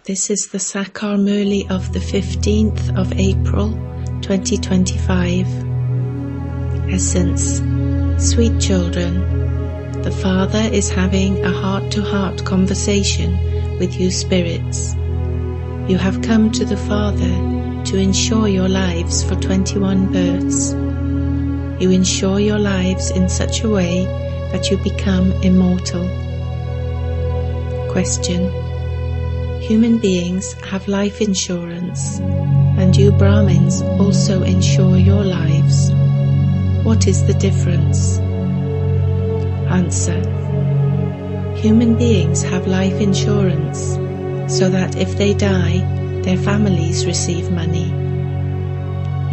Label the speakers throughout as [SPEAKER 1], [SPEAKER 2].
[SPEAKER 1] This is the Sakar Murli of the 15th of April 2025. Essence. Sweet children, the Father is having a heart-to-heart conversation with you spirits. You have come to the Father to insure your lives for 21 births. You insure your lives in such a way that you become immortal. Question. Human beings have life insurance, and you Brahmins also insure your lives. What is the difference? Answer. Human beings have life insurance, so that if they die, their families receive money.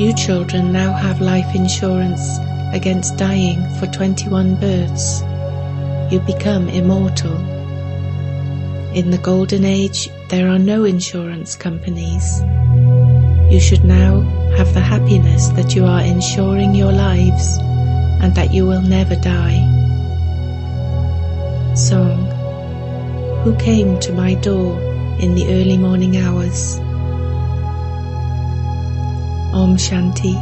[SPEAKER 1] You children now have life insurance against dying for 21 births. You become immortal. In the Golden Age, there are no insurance companies. You should now have the happiness that you are insuring your lives and that you will never die. Song. Who came to my door in the early morning hours? Om Shanti.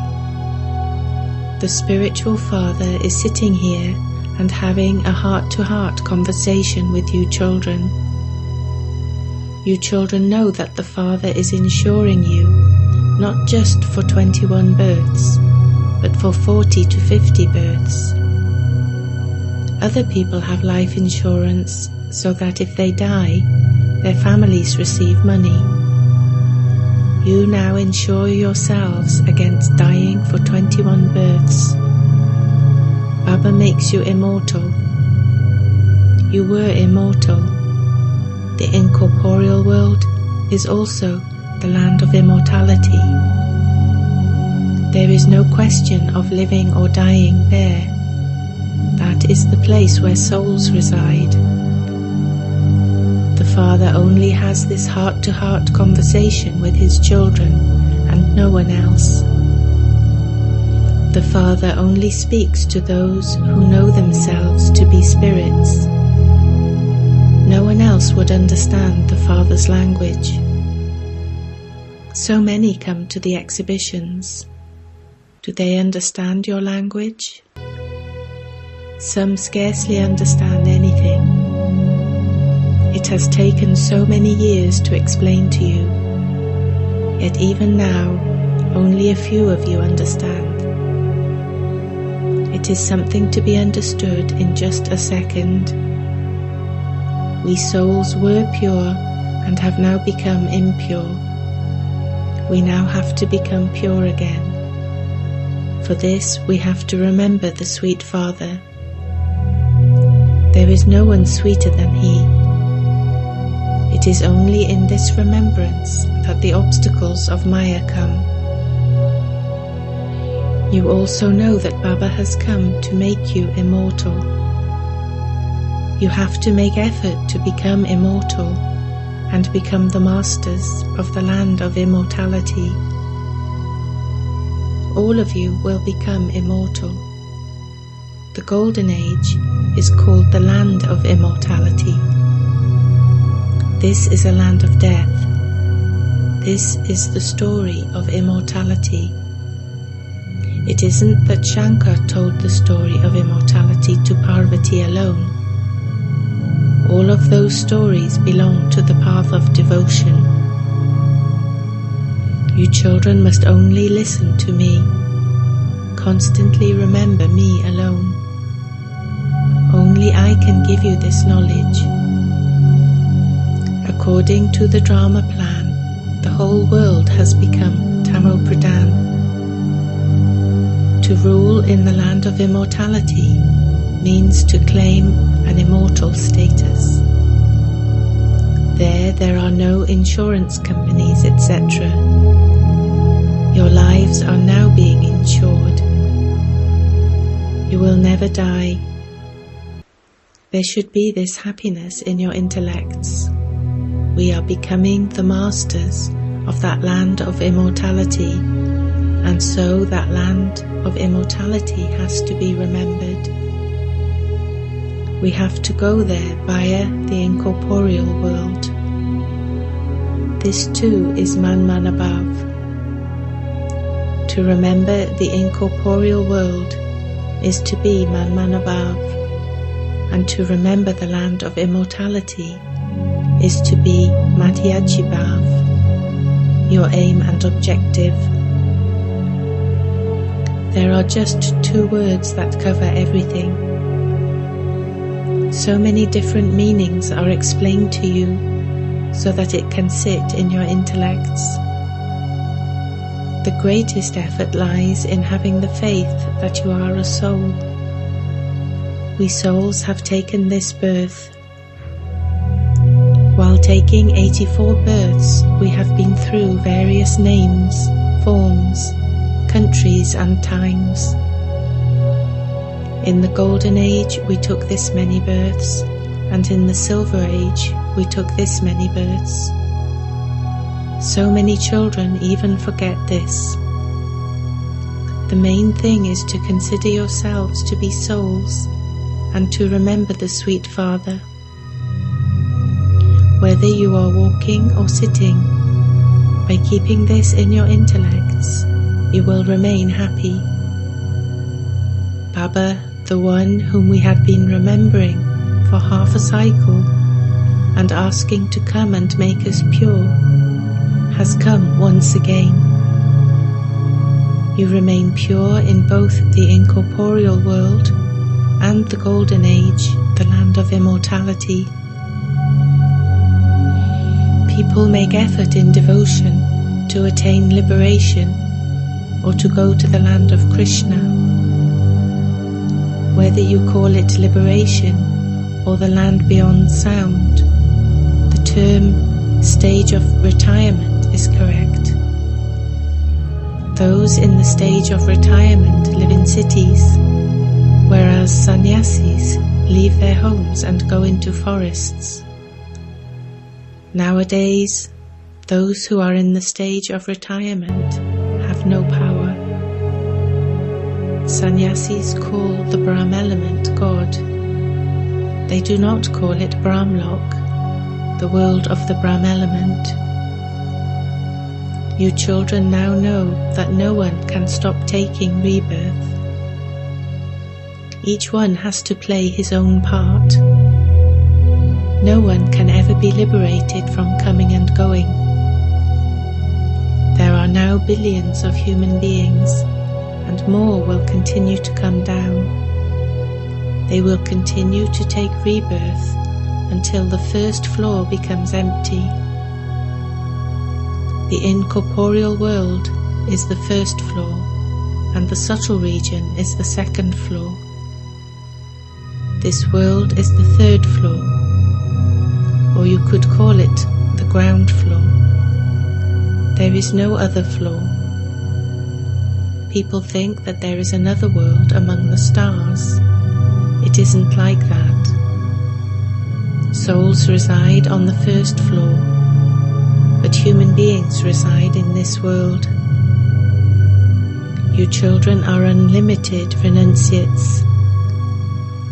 [SPEAKER 1] The spiritual father is sitting here and having a heart-to-heart conversation with you children. You children know that the Father is insuring you, not just for 21 births, but for 40 to 50 births. Other people have life insurance so that if they die, their families receive money. You now insure yourselves against dying for 21 births. Baba makes you immortal. You were immortal. The incorporeal world is also the land of immortality. There is no question of living or dying there. That is the place where souls reside. The Father only has this heart-to-heart conversation with his children and no one else. The Father only speaks to those who know themselves to be spirits. No one else would understand the Father's language. So many come to the exhibitions. Do they understand your language? Some scarcely understand anything. It has taken so many years to explain to you. Yet even now, only a few of you understand. It is something to be understood in just a second. We souls were pure and have now become impure. We now have to become pure again. For this we have to remember the sweet Father. There is no one sweeter than He. It is only in this remembrance that the obstacles of Maya come. You also know that Baba has come to make you immortal. You have to make effort to become immortal and become the masters of the land of immortality. All of you will become immortal. The Golden Age is called the land of immortality. This is a land of death. This is the story of immortality. It isn't that Shankar told the story of immortality to Parvati alone. All of those stories belong to the path of devotion. You children must only listen to me. Constantly remember me alone. Only I can give you this knowledge. According to the drama plan, the whole world has become Tamo Pradhan. To rule in the land of immortality means to claim an immortal status. There are no insurance companies, etc. Your lives are now being insured. You will never die. There should be this happiness in your intellects. We are becoming the masters of that land of immortality, and so that land of immortality has to be remembered. We have to go there via the incorporeal world. This too is Man above. To remember the incorporeal world is to be Man above, and to remember the land of immortality is to be Madhyajibhav, your aim and objective. There are just 2 words that cover everything. So many different meanings are explained to you so that it can sit in your intellects. The greatest effort lies in having the faith that you are a soul. We souls have taken this birth. While taking 84 births, we have been through various names, forms, countries and times. In the Golden Age we took this many births, and in the Silver Age we took this many births. So many children even forget this. The main thing is to consider yourselves to be souls and to remember the sweet Father. Whether you are walking or sitting, by keeping this in your intellects, you will remain happy. Baba, the one whom we had been remembering for half a cycle and asking to come and make us pure, has come once again. You remain pure in both the incorporeal world and the Golden Age, the land of immortality. People make effort in devotion to attain liberation or to go to the land of Krishna. Whether you call it liberation or the land beyond sound, the term stage of retirement is correct. Those in the stage of retirement live in cities, whereas sannyasis leave their homes and go into forests. Nowadays, those who are in the stage of retirement have no power. Sannyasis call the Brahm element God. They do not call it Brahmlok, the world of the Brahm element. You children now know that no one can stop taking rebirth. Each one has to play his own part. No one can ever be liberated from coming and going. There are now billions of human beings, and more will continue to come down. They will continue to take rebirth until the first floor becomes empty. The incorporeal world is the first floor, and the subtle region is the second floor. This world is the third floor, or you could call it the ground floor. There is no other floor. People think that there is another world among the stars. It isn't like that. Souls reside on the first floor, but human beings reside in this world. You children are unlimited renunciates.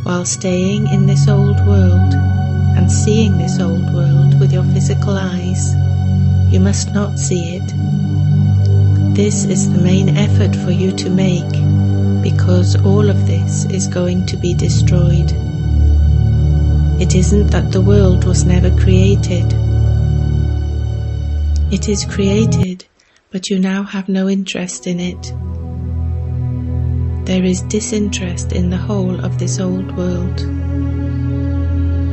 [SPEAKER 1] While staying in this old world and seeing this old world with your physical eyes, you must not see it. This is the main effort for you to make, because all of this is going to be destroyed. It isn't that the world was never created. It is created, but you now have no interest in it. There is disinterest in the whole of this old world.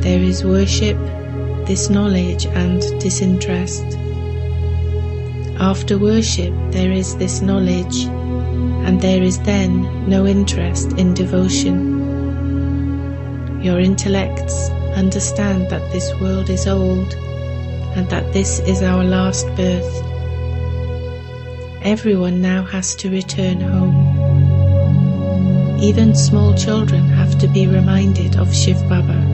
[SPEAKER 1] There is worship, disknowledge and disinterest. After worship there is this knowledge, and there is then no interest in devotion. Your intellects understand that this world is old, and that this is our last birth. Everyone now has to return home. Even small children have to be reminded of Shiv Baba.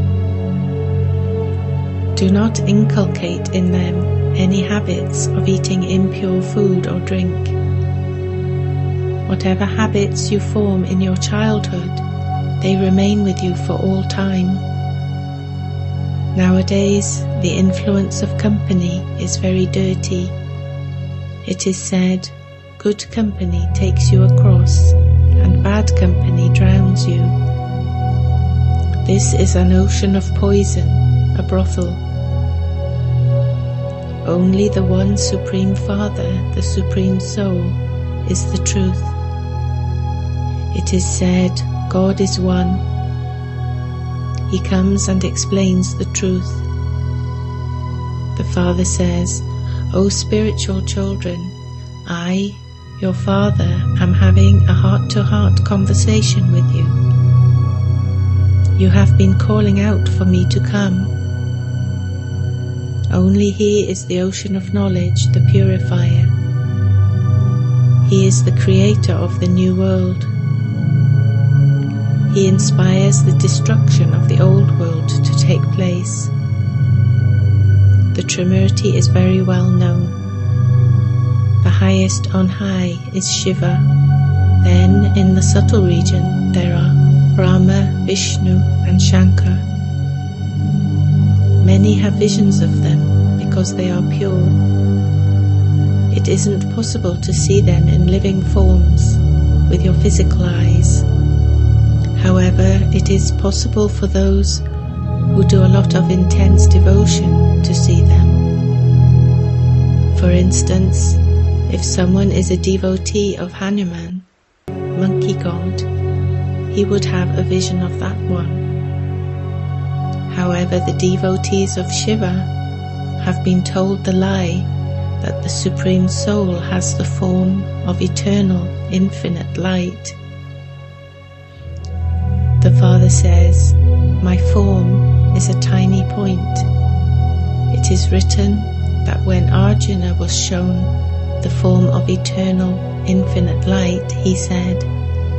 [SPEAKER 1] Do not inculcate in them any habits of eating impure food or drink. Whatever habits you form in your childhood, they remain with you for all time. Nowadays, the influence of company is very dirty. It is said, good company takes you across, and bad company drowns you. This is an ocean of poison, a brothel. Only the one Supreme Father, the Supreme Soul, is the truth. It is said, God is one. He comes and explains the truth. The Father says, O spiritual children, I, your Father, am having a heart-to-heart conversation with you. You have been calling out for me to come. Only He is the ocean of knowledge, the purifier. He is the creator of the new world. He inspires the destruction of the old world to take place. The Trimurti is very well known. The highest on high is Shiva. Then in the subtle region there are Brahma, Vishnu and Shankar. Many have visions of them because they are pure. It isn't possible to see them in living forms with your physical eyes. However, it is possible for those who do a lot of intense devotion to see them. For instance, if someone is a devotee of Hanuman, monkey god, he would have a vision of that one. However, the devotees of Shiva have been told the lie that the Supreme Soul has the form of eternal, infinite light. The Father says, my form is a tiny point. It is written that when Arjuna was shown the form of eternal, infinite light, he said,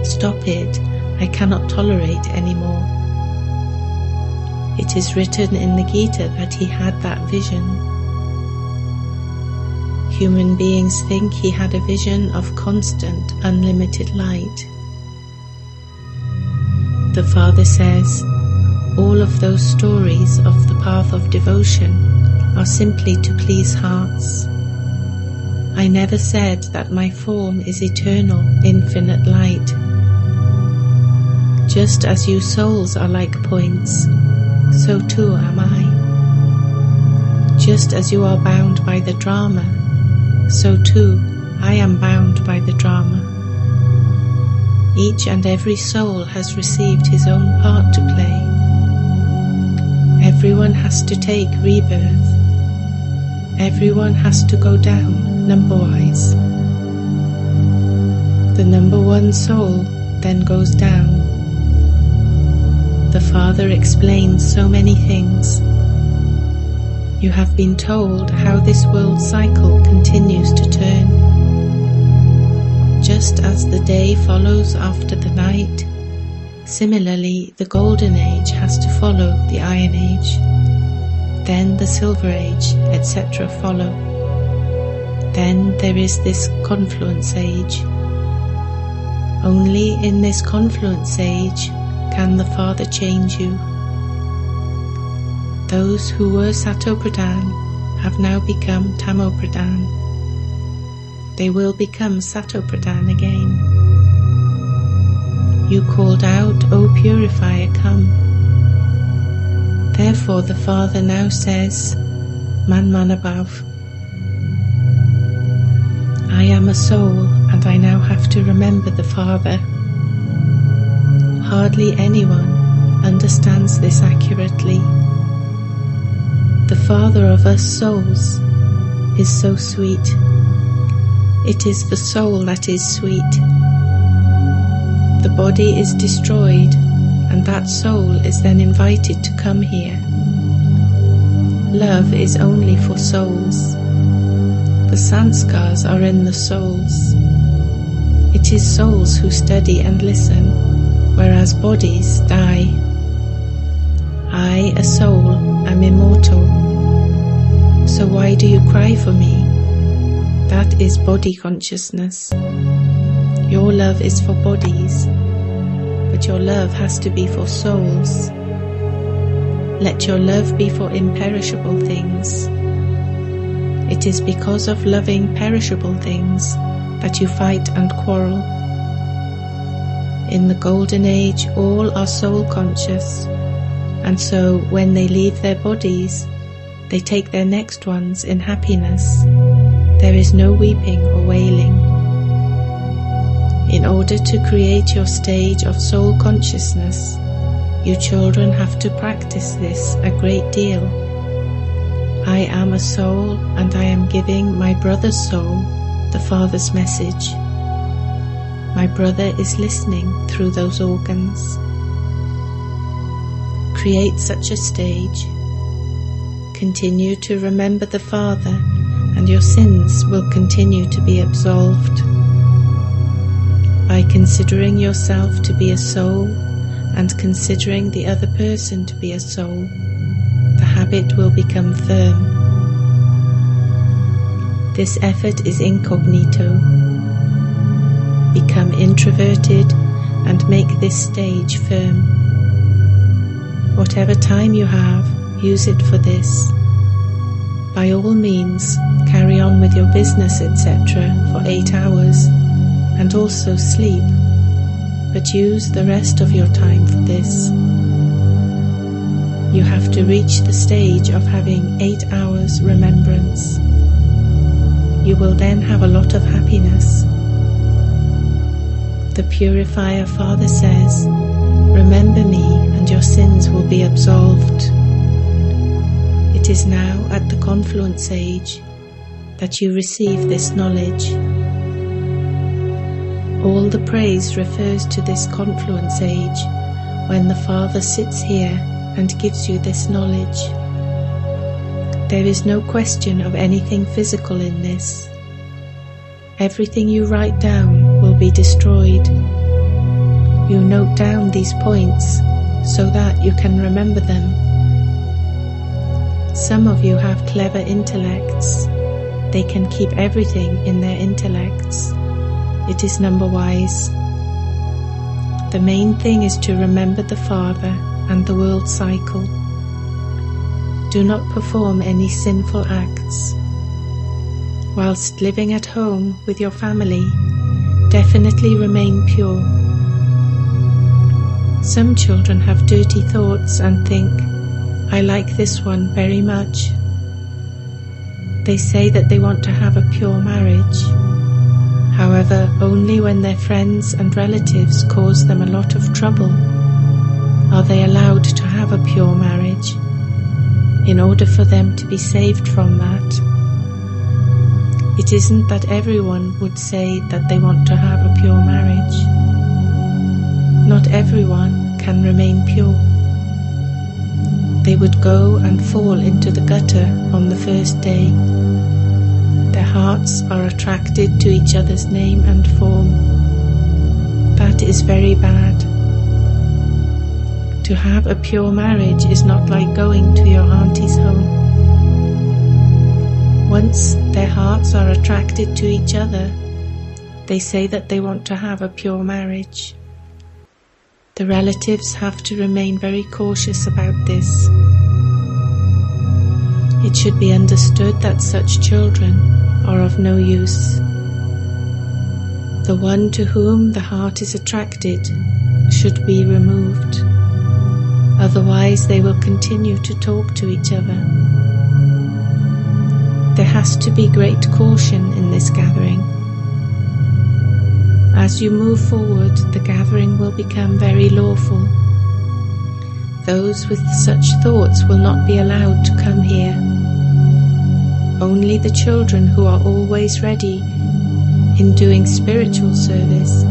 [SPEAKER 1] stop it, I cannot tolerate any more. It is written in the Gita that he had that vision. Human beings think he had a vision of constant, unlimited light. The Father says, all of those stories of the path of devotion are simply to please hearts. I never said that my form is eternal, infinite light. Just as you souls are like points, so too am I. Just as you are bound by the drama, so too I am bound by the drama. Each and every soul has received his own part to play. Everyone has to take rebirth. Everyone has to go down number-wise. The number one soul then goes down. The Father explains so many things. You have been told how this world cycle continues to turn. Just as the day follows after the night, similarly the Golden Age has to follow the Iron Age. Then the Silver Age, etc. follow. Then there is this Confluence Age. Only in this Confluence Age can the Father change you. Those who were Satopradhan have now become Tamopradhan. They will become Satopradhan again. You called out, O Purifier, come. Therefore the Father now says, Man Manabhav. I am a soul, and I now have to remember the Father. Hardly anyone understands this accurately. The Father of us souls is so sweet. It is the soul that is sweet. The body is destroyed, and that soul is then invited to come here. Love is only for souls. The sanskars are in the souls. It is souls who study and listen, whereas bodies die. I, a soul, am immortal. So why do you cry for me? That is body consciousness. Your love is for bodies, but your love has to be for souls. Let your love be for imperishable things. It is because of loving perishable things that you fight and quarrel. In the golden age, all are soul conscious, and so when they leave their bodies, they take their next ones in happiness. There is no weeping or wailing. In order to create your stage of soul consciousness, you children have to practice this a great deal. I am a soul, and I am giving my brother's soul the Father's message. My brother is listening through those organs. Create such a stage. Continue to remember the Father, and your sins will continue to be absolved. By considering yourself to be a soul and considering the other person to be a soul, the habit will become firm. This effort is incognito. Become introverted and make this stage firm. Whatever time you have, use it for this. By all means, carry on with your business, etc. for 8 hours, and also sleep, but use the rest of your time for this. You have to reach the stage of having 8 hours remembrance. You will then have a lot of happiness. The Purifier Father says, "Remember me and your sins will be absolved." It is now at the confluence age that you receive this knowledge. All the praise refers to this confluence age, when the Father sits here and gives you this knowledge. There is no question of anything physical in this. Everything you write down will be destroyed. You note down these points so that you can remember them. Some of you have clever intellects. They can keep everything in their intellects. It is number-wise. The main thing is to remember the Father and the world cycle. Do not perform any sinful acts. Whilst living at home with your family, definitely remain pure. Some children have dirty thoughts and think, "I like this one very much." They say that they want to have a pure marriage. However, only when their friends and relatives cause them a lot of trouble are they allowed to have a pure marriage, in order for them to be saved from that. It isn't that everyone would say that they want to have a pure marriage. Not everyone can remain pure. They would go and fall into the gutter on the first day. Their hearts are attracted to each other's name and form. That is very bad. To have a pure marriage is not like going to your auntie's home. Once their hearts are attracted to each other, they say that they want to have a pure marriage. The relatives have to remain very cautious about this. It should be understood that such children are of no use. The one to whom the heart is attracted should be removed. Otherwise they will continue to talk to each other. There has to be great caution in this gathering. As you move forward, the gathering will become very lawful. Those with such thoughts will not be allowed to come here. Only the children who are always ready in doing spiritual service,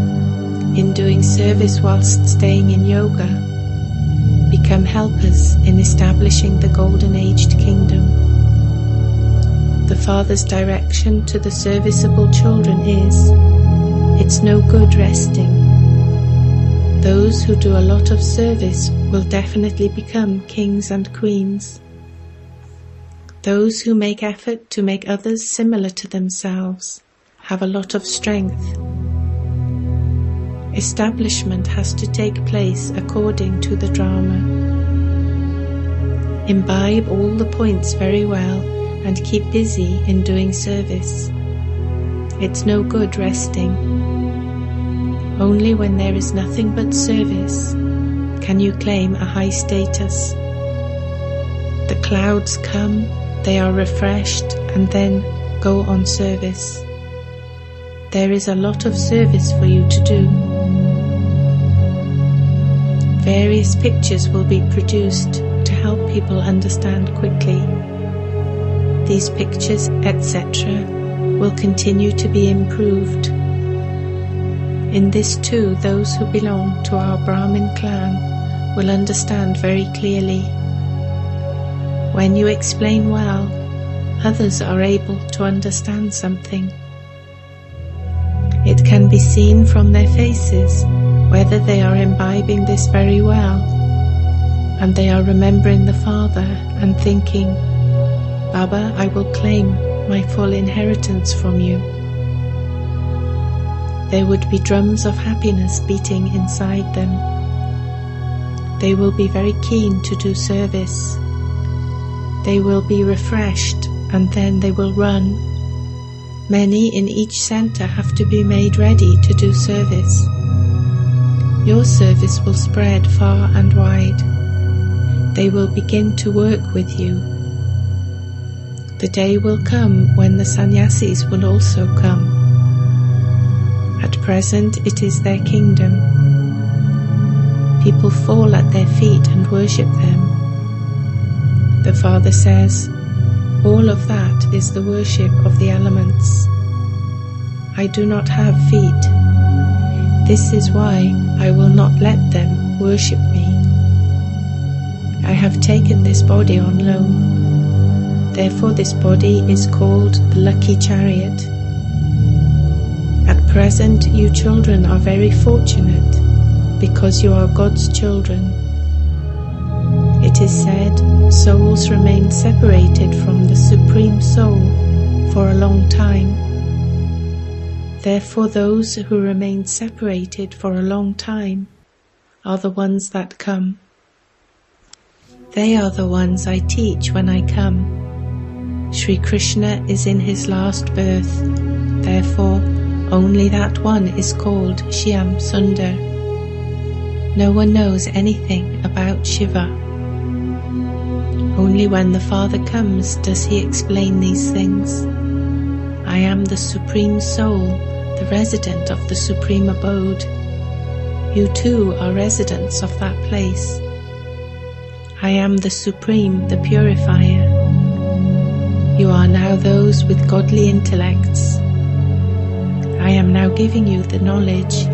[SPEAKER 1] in doing service whilst staying in yoga, become helpers in establishing the golden-aged kingdom. The Father's direction to the serviceable children is, "It's no good resting." Those who do a lot of service will definitely become kings and queens. Those who make effort to make others similar to themselves have a lot of strength. Establishment has to take place according to the drama. Imbibe all the points very well and keep busy in doing service. It's no good resting. Only when there is nothing but service can you claim a high status. The clouds come, they are refreshed, and then go on service. There is a lot of service for you to do. Various pictures will be produced to help people understand quickly. These pictures, etc., will continue to be improved. In this too, those who belong to our Brahmin clan will understand very clearly. When you explain well, others are able to understand something. It can be seen from their faces whether they are imbibing this very well, and they are remembering the Father and thinking, Baba, I will claim my full inheritance from you. There would be drums of happiness beating inside them. They will be very keen to do service. They will be refreshed, and then they will run. Many in each center have to be made ready to do service. Your service will spread far and wide. They will begin to work with you. The day will come when the sannyasis will also come. At present it is their kingdom. People fall at their feet and worship them. The Father says, all of that is the worship of the elements. I do not have feet. This is why I will not let them worship me. I have taken this body on loan. Therefore this body is called the lucky chariot. At present you children are very fortunate because you are God's children. It is said, souls remain separated from the Supreme Soul for a long time. Therefore those who remain separated for a long time are the ones that come. They are the ones I teach when I come. Sri Krishna is in his last birth, therefore only that one is called Shyam Sundar. No one knows anything about Shiva. Only when the Father comes does he explain these things. I am the Supreme Soul, the resident of the Supreme Abode. You too are residents of that place. I am the Supreme, the Purifier. You are now those with godly intellects. I am now giving you the knowledge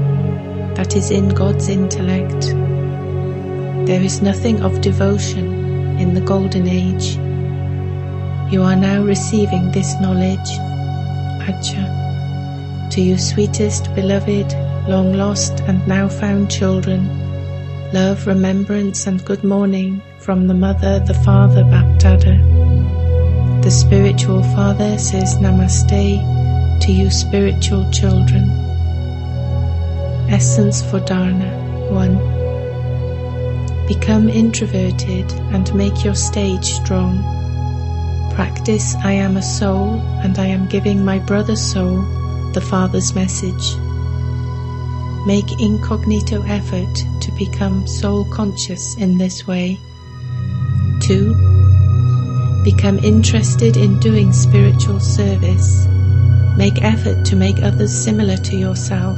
[SPEAKER 1] that is in God's intellect. There is nothing of devotion in the golden age. You are now receiving this knowledge. Acha. To you sweetest, beloved, long lost and now found children, love, remembrance and good morning from the Mother, the Father, Bapdada. The spiritual Father says Namaste to you spiritual children. Essence for Dharna 1. Become introverted and make your stage strong. Practice I am a soul and I am giving my brother's soul the Father's message. Make incognito effort to become soul conscious in this way. 2. Become interested in doing spiritual service. Make effort to make others similar to yourself.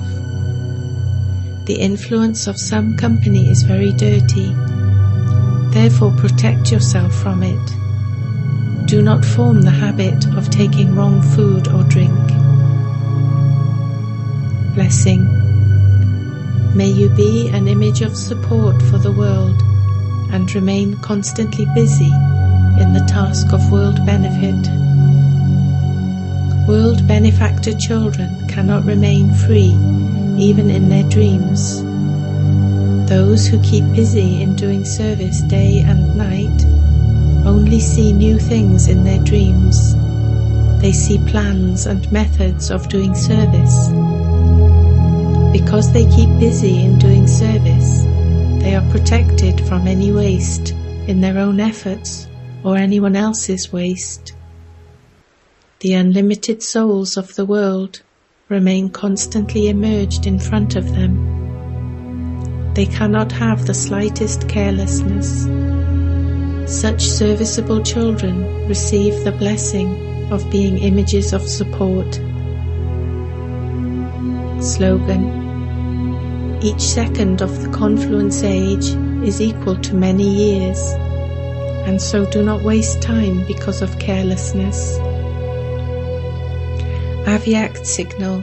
[SPEAKER 1] The influence of some company is very dirty. Therefore protect yourself from it. Do not form the habit of taking wrong food or drink. Blessing. May you be an image of support for the world and remain constantly busy in the task of world benefit. World benefactor children cannot remain free even in their dreams. Those who keep busy in doing service day and night only see new things in their dreams. They see plans and methods of doing service. Because they keep busy in doing service, they are protected from any waste in their own efforts or anyone else's waste. The unlimited souls of the world remain constantly emerged in front of them. They cannot have the slightest carelessness. Such serviceable children receive the blessing of being images of support. Slogan: each second of the confluence age is equal to many years, and so do not waste time because of carelessness. Avyakt signal: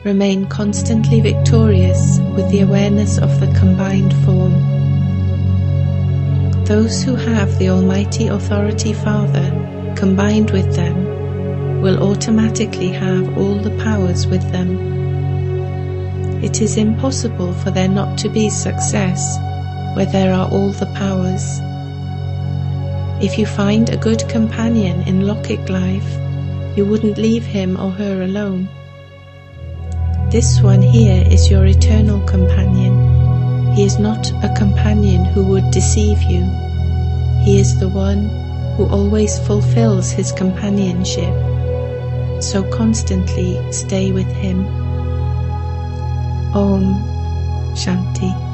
[SPEAKER 1] remain constantly victorious with the awareness of the combined form. Those who have the Almighty Authority Father combined with them will automatically have all the powers with them. It is impossible for there not to be success where there are all the powers. If you find a good companion in Lokic life, you wouldn't leave him or her alone. This one here is your eternal companion. He is not a companion who would deceive you. He is the one who always fulfills his companionship. So constantly stay with him. Om Shanti.